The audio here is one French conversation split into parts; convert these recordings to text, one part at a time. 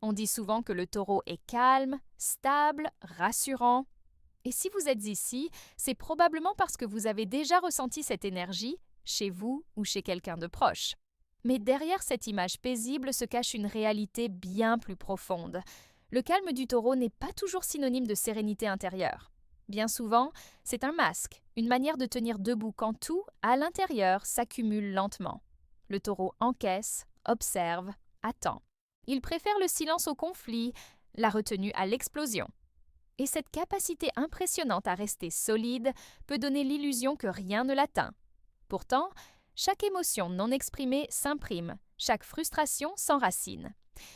On dit souvent que le taureau est calme, stable, rassurant. Et si vous êtes ici, c'est probablement parce que vous avez déjà ressenti cette énergie, chez vous ou chez quelqu'un de proche. Mais derrière cette image paisible se cache une réalité bien plus profonde. Le calme du taureau n'est pas toujours synonyme de sérénité intérieure. Bien souvent, c'est un masque, une manière de tenir debout quand tout, à l'intérieur, s'accumule lentement. Le taureau encaisse, observe, attend. Il préfère le silence au conflit, la retenue à l'explosion. Et cette capacité impressionnante à rester solide peut donner l'illusion que rien ne l'atteint. Pourtant, chaque émotion non exprimée s'imprime, chaque frustration s'enracine.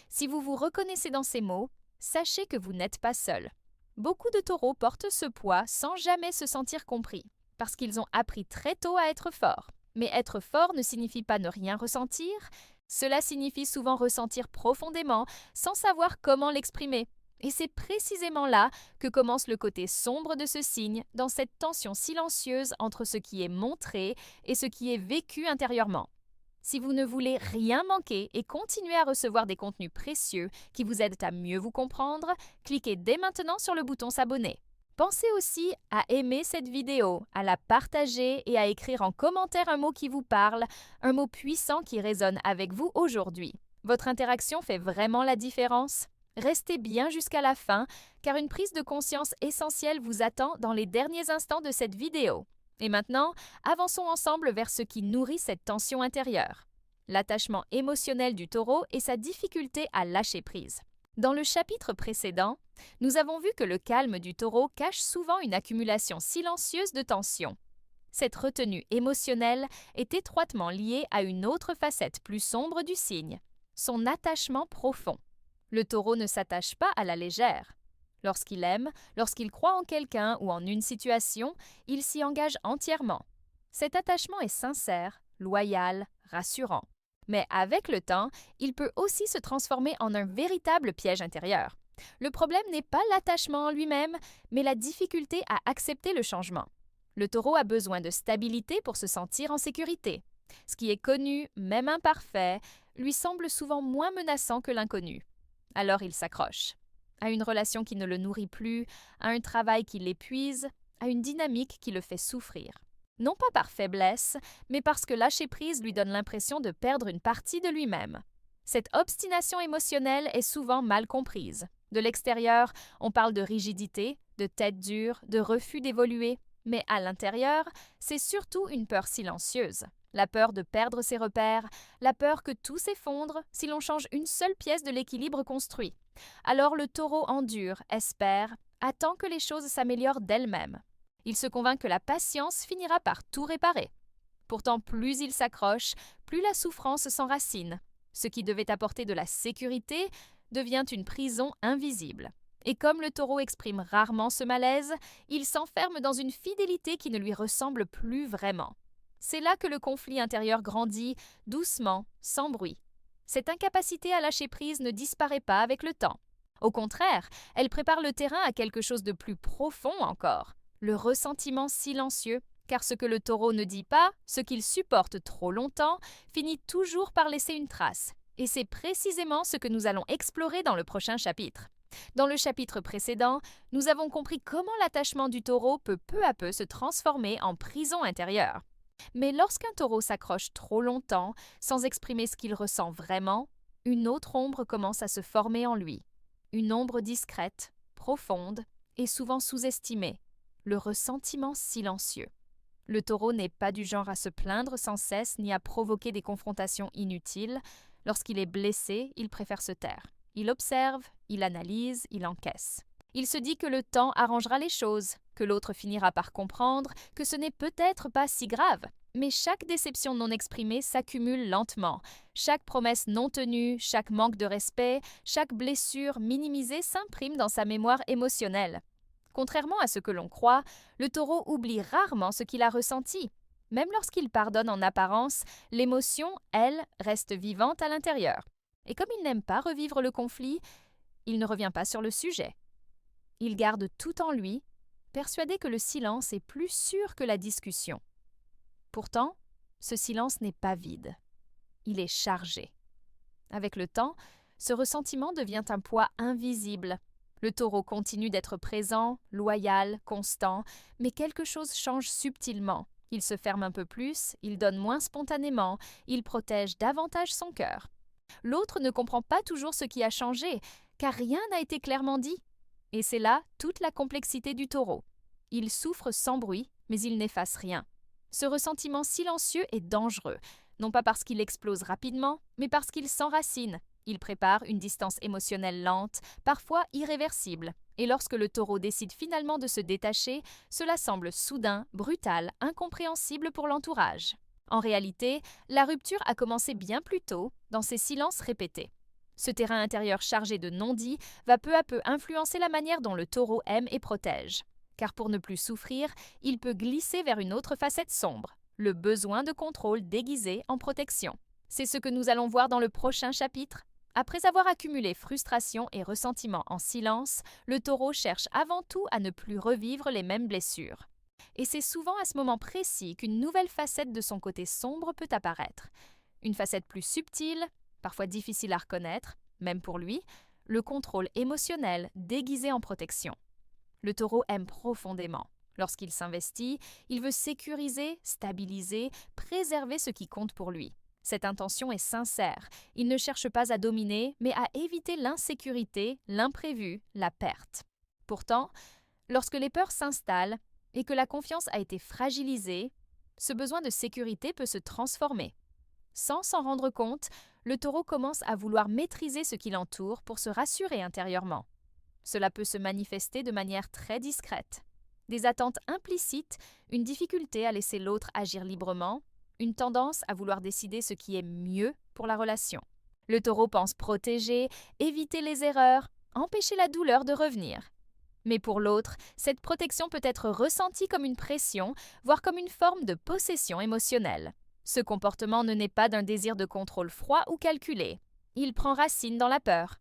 Si vous vous reconnaissez dans ces mots, sachez que vous n'êtes pas seul. Beaucoup de taureaux portent ce poids sans jamais se sentir compris, parce qu'ils ont appris très tôt à être forts. Mais être fort ne signifie pas ne rien ressentir, cela signifie souvent ressentir profondément sans savoir comment l'exprimer. Et c'est précisément là que commence le côté sombre de ce signe, dans cette tension silencieuse entre ce qui est montré et ce qui est vécu intérieurement. Si vous ne voulez rien manquer et continuer à recevoir des contenus précieux qui vous aident à mieux vous comprendre, cliquez dès maintenant sur le bouton s'abonner. Pensez aussi à aimer cette vidéo, à la partager et à écrire en commentaire un mot qui vous parle, un mot puissant qui résonne avec vous aujourd'hui. Votre interaction fait vraiment la différence. Restez bien jusqu'à la fin, car une prise de conscience essentielle vous attend dans les derniers instants de cette vidéo. Et maintenant, avançons ensemble vers ce qui nourrit cette tension intérieure. L'attachement émotionnel du taureau et sa difficulté à lâcher prise. Dans le chapitre précédent, nous avons vu que le calme du taureau cache souvent une accumulation silencieuse de tension. Cette retenue émotionnelle est étroitement liée à une autre facette plus sombre du signe, son attachement profond. Le taureau ne s'attache pas à la légère. Lorsqu'il aime, lorsqu'il croit en quelqu'un ou en une situation, il s'y engage entièrement. Cet attachement est sincère, loyal, rassurant. Mais avec le temps, il peut aussi se transformer en un véritable piège intérieur. Le problème n'est pas l'attachement en lui-même, mais la difficulté à accepter le changement. Le taureau a besoin de stabilité pour se sentir en sécurité. Ce qui est connu, même imparfait, lui semble souvent moins menaçant que l'inconnu. Alors il s'accroche. À une relation qui ne le nourrit plus, à un travail qui l'épuise, à une dynamique qui le fait souffrir. Non pas par faiblesse, mais parce que lâcher prise lui donne l'impression de perdre une partie de lui-même. Cette obstination émotionnelle est souvent mal comprise. De l'extérieur, on parle de rigidité, de tête dure, de refus d'évoluer, mais à l'intérieur, c'est surtout une peur silencieuse. La peur de perdre ses repères, la peur que tout s'effondre si l'on change une seule pièce de l'équilibre construit. Alors le taureau endure, espère, attend que les choses s'améliorent d'elles-mêmes. Il se convainc que la patience finira par tout réparer. Pourtant, plus il s'accroche, plus la souffrance s'enracine. Ce qui devait apporter de la sécurité devient une prison invisible. Et comme le taureau exprime rarement ce malaise, il s'enferme dans une fidélité qui ne lui ressemble plus vraiment. C'est là que le conflit intérieur grandit, doucement, sans bruit. Cette incapacité à lâcher prise ne disparaît pas avec le temps. Au contraire, elle prépare le terrain à quelque chose de plus profond encore, le ressentiment silencieux, car ce que le taureau ne dit pas, ce qu'il supporte trop longtemps, finit toujours par laisser une trace. Et c'est précisément ce que nous allons explorer dans le prochain chapitre. Dans le chapitre précédent, nous avons compris comment l'attachement du taureau peut peu à peu se transformer en prison intérieure. Mais lorsqu'un taureau s'accroche trop longtemps, sans exprimer ce qu'il ressent vraiment, une autre ombre commence à se former en lui. Une ombre discrète, profonde et souvent sous-estimée, le ressentiment silencieux. Le taureau n'est pas du genre à se plaindre sans cesse ni à provoquer des confrontations inutiles. Lorsqu'il est blessé, il préfère se taire. Il observe, il analyse, il encaisse. Il se dit que le temps arrangera les choses, que l'autre finira par comprendre que ce n'est peut-être pas si grave. Mais chaque déception non exprimée s'accumule lentement. Chaque promesse non tenue, chaque manque de respect, chaque blessure minimisée s'imprime dans sa mémoire émotionnelle. Contrairement à ce que l'on croit, le taureau oublie rarement ce qu'il a ressenti. Même lorsqu'il pardonne en apparence, l'émotion, elle, reste vivante à l'intérieur. Et comme il n'aime pas revivre le conflit, il ne revient pas sur le sujet. Il garde tout en lui, persuadé que le silence est plus sûr que la discussion. Pourtant, ce silence n'est pas vide. Il est chargé. Avec le temps, Ce ressentiment devient un poids invisible. Le taureau continue d'être présent, loyal, constant, mais quelque chose change subtilement. Il se ferme un peu plus, il donne moins spontanément, il protège davantage son cœur. L'autre ne comprend pas toujours ce qui a changé, car rien n'a été clairement dit. Et c'est là toute la complexité du taureau. Il souffre sans bruit, mais il n'efface rien. Ce ressentiment silencieux est dangereux, non pas parce qu'il explose rapidement, mais parce qu'il s'enracine. Il prépare une distance émotionnelle lente, parfois irréversible. Et lorsque le taureau décide finalement de se détacher, cela semble soudain, brutal, incompréhensible pour l'entourage. En réalité, la rupture a commencé bien plus tôt, dans ces silences répétés. Ce terrain intérieur chargé de non-dits va peu à peu influencer la manière dont le taureau aime et protège. Car pour ne plus souffrir, il peut glisser vers une autre facette sombre, le besoin de contrôle déguisé en protection. C'est ce que nous allons voir dans le prochain chapitre. Après avoir accumulé frustration et ressentiment en silence, le taureau cherche avant tout à ne plus revivre les mêmes blessures. Et c'est souvent à ce moment précis qu'une nouvelle facette de son côté sombre peut apparaître. Une facette plus subtile, parfois difficile à reconnaître, même pour lui, le contrôle émotionnel déguisé en protection. Le taureau aime profondément. Lorsqu'il s'investit, il veut sécuriser, stabiliser, préserver ce qui compte pour lui. Cette intention est sincère. Il ne cherche pas à dominer, mais à éviter l'insécurité, l'imprévu, la perte. Pourtant, lorsque les peurs s'installent et que la confiance a été fragilisée, ce besoin de sécurité peut se transformer. Sans s'en rendre compte, le taureau commence à vouloir maîtriser ce qui l'entoure pour se rassurer intérieurement. Cela peut se manifester de manière très discrète. Des attentes implicites, une difficulté à laisser l'autre agir librement, une tendance à vouloir décider ce qui est mieux pour la relation. Le taureau pense protéger, éviter les erreurs, empêcher la douleur de revenir. Mais pour l'autre, cette protection peut être ressentie comme une pression, voire comme une forme de possession émotionnelle. Ce comportement ne naît pas d'un désir de contrôle froid ou calculé. Il prend racine dans la peur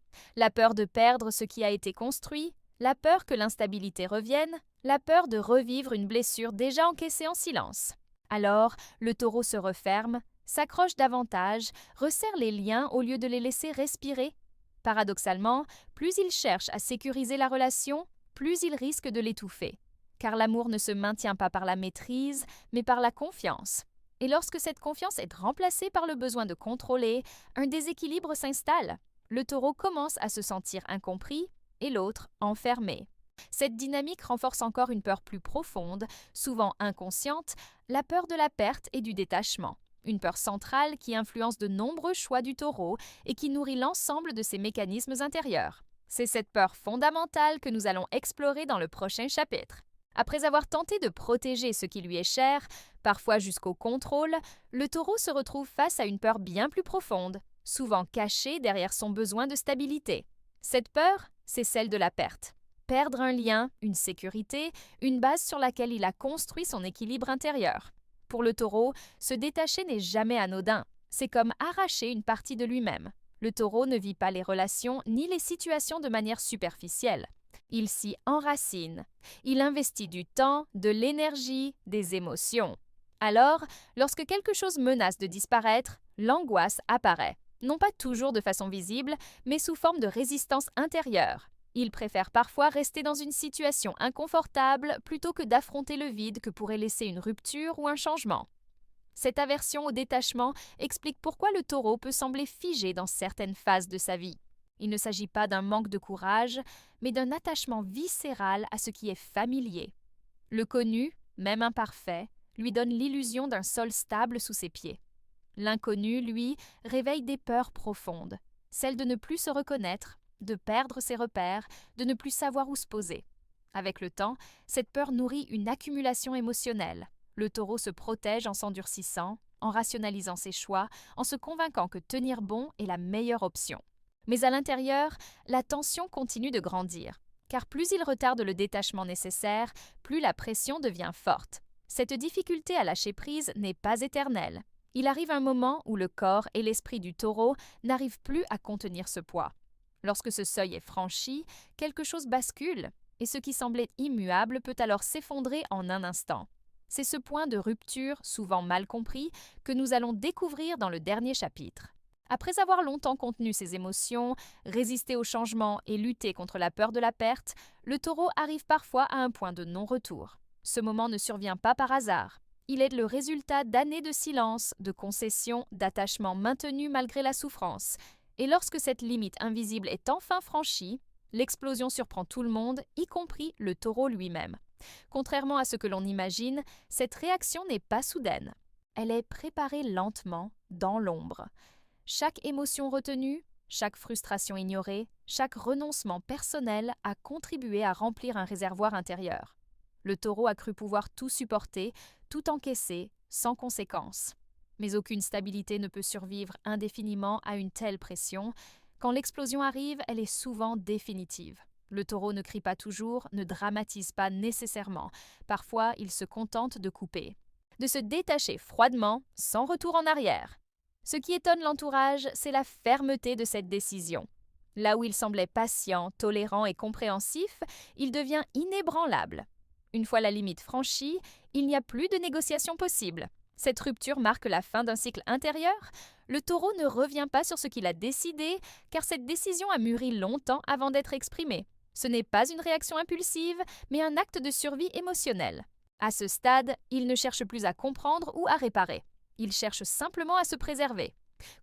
de perdre ce qui a été construit, la peur que l'instabilité revienne, la peur de revivre une blessure déjà encaissée en silence. Alors, le taureau se referme, s'accroche davantage, resserre les liens au lieu de les laisser respirer. Paradoxalement, plus il cherche à sécuriser la relation, plus il risque de l'étouffer. Car l'amour ne se maintient pas par la maîtrise, mais par la confiance. Et lorsque cette confiance est remplacée par le besoin de contrôler, un déséquilibre s'installe. Le taureau commence à se sentir incompris et l'autre enfermé. Cette dynamique renforce encore une peur plus profonde, souvent inconsciente, la peur de la perte et du détachement. Une peur centrale qui influence de nombreux choix du taureau et qui nourrit l'ensemble de ses mécanismes intérieurs. C'est cette peur fondamentale que nous allons explorer dans le prochain chapitre. Après avoir tenté de protéger ce qui lui est cher, parfois jusqu'au contrôle, le taureau se retrouve face à une peur bien plus profonde, souvent cachée derrière son besoin de stabilité. Cette peur, c'est celle de la perte. Perdre un lien, une sécurité, une base sur laquelle il a construit son équilibre intérieur. Pour le taureau, se détacher n'est jamais anodin. C'est comme arracher une partie de lui-même. Le taureau ne vit pas les relations ni les situations de manière superficielle. Il s'y enracine. Il investit du temps, de l'énergie, des émotions. Alors, lorsque quelque chose menace de disparaître, l'angoisse apparaît. Non pas toujours de façon visible, mais sous forme de résistance intérieure. Il préfère parfois rester dans une situation inconfortable plutôt que d'affronter le vide que pourrait laisser une rupture ou un changement. Cette aversion au détachement explique pourquoi le taureau peut sembler figé dans certaines phases de sa vie. Il ne s'agit pas d'un manque de courage, mais d'un attachement viscéral à ce qui est familier. Le connu, même imparfait, lui donne l'illusion d'un sol stable sous ses pieds. L'inconnu, lui, réveille des peurs profondes, celle de ne plus se reconnaître, de perdre ses repères, de ne plus savoir où se poser. Avec le temps, cette peur nourrit une accumulation émotionnelle. Le taureau se protège en s'endurcissant, en rationalisant ses choix, en se convainquant que tenir bon est la meilleure option. Mais à l'intérieur, la tension continue de grandir, car plus il retarde le détachement nécessaire, plus la pression devient forte. Cette difficulté à lâcher prise n'est pas éternelle. Il arrive un moment où le corps et l'esprit du taureau n'arrivent plus à contenir ce poids. Lorsque ce seuil est franchi, quelque chose bascule, et ce qui semblait immuable peut alors s'effondrer en un instant. C'est ce point de rupture, souvent mal compris, que nous allons découvrir dans le dernier chapitre. Après avoir longtemps contenu ses émotions, résisté au changement et lutté contre la peur de la perte, le taureau arrive parfois à un point de non-retour. Ce moment ne survient pas par hasard. Il est le résultat d'années de silence, de concessions, d'attachements maintenus malgré la souffrance. Et lorsque cette limite invisible est enfin franchie, l'explosion surprend tout le monde, y compris le taureau lui-même. Contrairement à ce que l'on imagine, cette réaction n'est pas soudaine. Elle est préparée lentement, dans l'ombre. Chaque émotion retenue, chaque frustration ignorée, chaque renoncement personnel a contribué à remplir un réservoir intérieur. Le taureau a cru pouvoir tout supporter, tout encaisser, sans conséquence. Mais aucune stabilité ne peut survivre indéfiniment à une telle pression. Quand l'explosion arrive, elle est souvent définitive. Le taureau ne crie pas toujours, ne dramatise pas nécessairement. Parfois, il se contente de couper. De se détacher froidement, sans retour en arrière. Ce qui étonne l'entourage, c'est la fermeté de cette décision. Là où il semblait patient, tolérant et compréhensif, il devient inébranlable. Une fois la limite franchie, il n'y a plus de négociation possible. Cette rupture marque la fin d'un cycle intérieur. Le taureau ne revient pas sur ce qu'il a décidé, car cette décision a mûri longtemps avant d'être exprimée. Ce n'est pas une réaction impulsive, mais un acte de survie émotionnelle. À ce stade, il ne cherche plus à comprendre ou à réparer. Il cherche simplement à se préserver.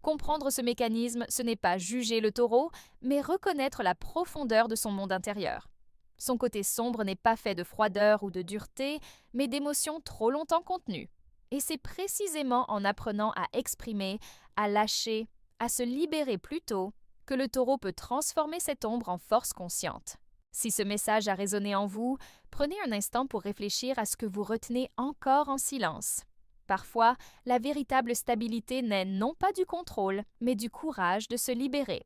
Comprendre ce mécanisme, ce n'est pas juger le taureau, mais reconnaître la profondeur de son monde intérieur. Son côté sombre n'est pas fait de froideur ou de dureté, mais d'émotions trop longtemps contenues. Et c'est précisément en apprenant à exprimer, à lâcher, à se libérer plus tôt, que le taureau peut transformer cette ombre en force consciente. Si ce message a résonné en vous, prenez un instant pour réfléchir à ce que vous retenez encore en silence. Parfois, la véritable stabilité n'est non pas du contrôle, mais du courage de se libérer.